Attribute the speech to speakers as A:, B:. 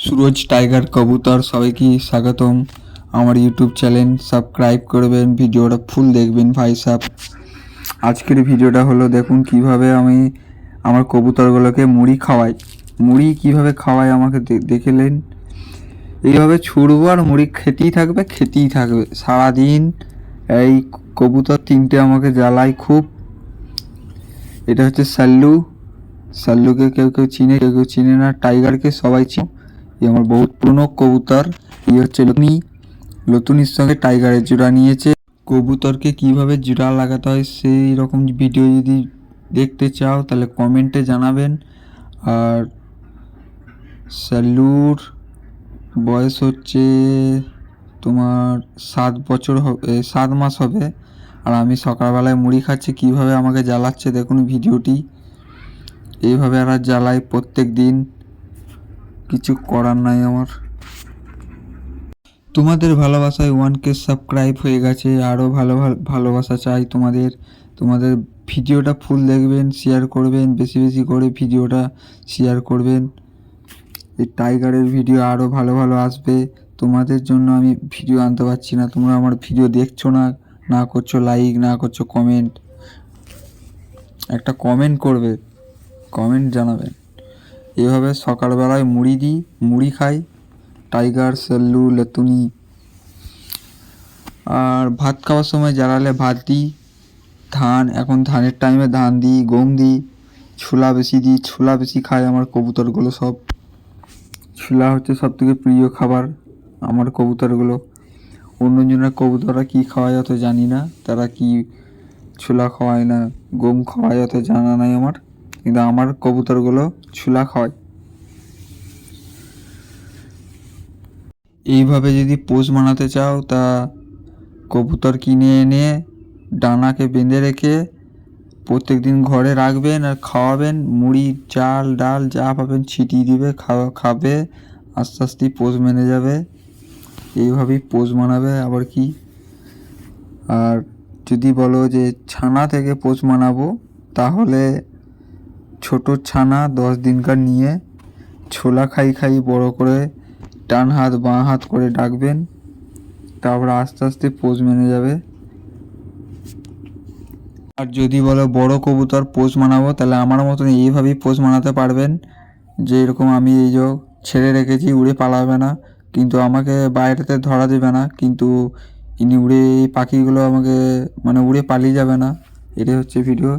A: Suraj tiger কবুতর সবাইকে স্বাগতম আমার ইউটিউব চ্যানেল। সাবস্ক্রাইব করবেন, ভিডিওটা ফুল দেখবেন ভাই সাহেব। আজকের ভিডিওটা হলো দেখুন কিভাবে আমি আমার কবুতরগুলোকে মুড়ি খাওয়াই। মুড়ি কিভাবে খাওয়াই আমাকে দেখলেন। এইভাবে ছুড়বো আর মুড়ি খেতেই থাকবে সারাদিন। এই কবুতর তিনটে আমাকে জ্বালায় খুব। এটা হচ্ছে সাল্লুকে কেউ কেউ চিনে, কেউ কেউ চিনে না। টাইগারকে সবাই চিনে, আমার বহুত পুরনো কবুতর। হচ্ছে লতুনির সঙ্গে টাইগারের জোড়া নিয়েছে। কবুতরকে কিভাবে জোড়া লাগাতে হয় সেই রকম ভিডিও যদি দেখতে চাও তাহলে কমেন্টে জানাবেন। আর সাল্লুর বয়স হচ্ছে তোমার 7 মাস হবে। আর আমি সকালবেলায় মুড়ি খাচ্ছি, কিভাবে আমাকে জ্বালাচ্ছে দেখুন ভিডিওটি। এইভাবে আর জ্বালাই প্রত্যেক দিন, কিছু করার নাই আমার। তোমাদের ভালোবাসায় 1K সাবস্ক্রাইব হয়ে গেছে। আরও ভালোবাসা চাই তোমাদের ভিডিওটা ফুল দেখবেন, শেয়ার করবেন, বেশি বেশি করে ভিডিওটা শেয়ার করবেন। এই টাইগারের ভিডিও আরও ভালো আসবে। তোমাদের জন্য আমি ভিডিও আনতে পারছি না, তোমরা আমার ভিডিও দেখছো না করছো লাইক, না করছো কমেন্ট। একটা কমেন্ট করবে, কমেন্ট জানাবেন। এভাবে সকালবেলায় মুড়ি খাই টাইগার, সাল্লু, লেতুনি। আর ভাত খাওয়ার সময় জ্বালালে ভাত দিই। এখন ধানের টাইমে ধান দিই, গম দিই, ছোলা বেশি খায় আমার কবুতরগুলো সব। ছোলা হচ্ছে সব থেকে প্রিয় খাবার আমার কবুতরগুলো। অন্যজনের কবুতররা কী খাওয়ায় অত জানি না, তারা কি ছোলা খাওয়ায় না গম খাওয়ায় অত জানা নাই আমার, কিন্তু আমার কবুতরগুলো ছোলা খাওয়ায়। এইভাবে যদি পোষ বানাতে চাও তা কবুতর কিনে এনে ডানাকে বেঁধে রেখে প্রত্যেক দিন ঘরে রাখবেন আর খাওয়াবেন। মুড়ি, চাল, ডাল যা পাবেন ছিটিয়ে দিবে, খাবে, আস্তে আস্তে পোষ মেনে যাবে। এইভাবেই পোষ বানাবে। আবার কি, আর যদি বলো যে ছানা থেকে পোষ বানাবো, তাহলে ছোট ছানা 10 দিনকার নিয়ে ছোলা খাই বড় করে ডান হাত বাঁ হাত করে ডাকবেন, তারপরে আস্তে আস্তে পোষ মেনে যাবে। আর যদি বলো বড় কবুতর পোষ মানাবো, তাহলে আমার মতন এইভাবেই পোষ মানাতে পারবেন। যে এরকম আমি এই যে ছেড়ে রেখেছি, উড়ে পালাবে না, কিন্তু আমাকে বাইরেতে ধরা দেবে না, কিন্তু এই পাখিগুলো আমাকে উড়ে পালিয়ে যাবে না। এটাই হচ্ছে ভিডিও।